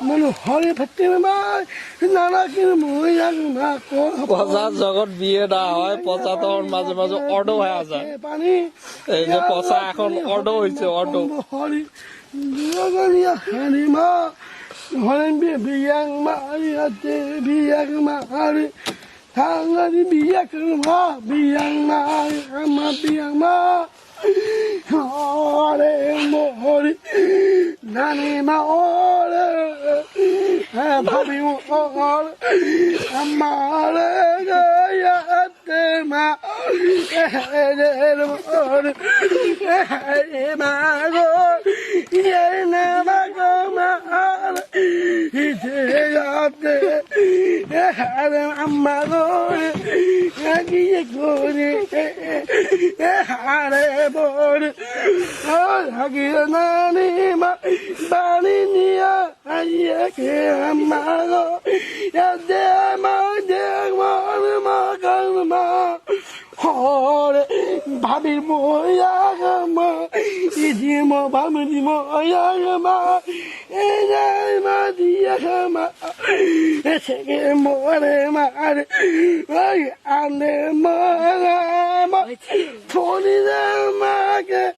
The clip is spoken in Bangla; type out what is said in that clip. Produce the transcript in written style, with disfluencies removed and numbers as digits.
মানে হরে ফাটতে মা নানা কিনে মহিলা না পচা যখন বিয়ে না হয় পচা তখন মাঝে মাঝে অটো হয়ে যায়। পানি এই যে পচা এখন অটো হয়েছে, অটো। হরি হারি মা হরেন বিয়াং মা আছে বিয়াং মা হারি থাঙ্গারি বিয়াক মা বিয়াং মা আমা বিয়াং মা হরে মোহরি নানি মা ওরে ভাবি ওর আমার গায়াতে মা মা গো ইয়ে না মা গো মা ইতে আম্মা গো গিয়ে করে হারে বর হাগিয়ে নানি মা বানি নিয়া আইয়ে কে আম্মা গো দে মা মা কাল মা হরে ভাবি ময়া মা ইজি মো ভাবি ময়া মা এ যাই মা দিয়া মা এসে গে মোরে মারে আনে মা ফোনি মা কে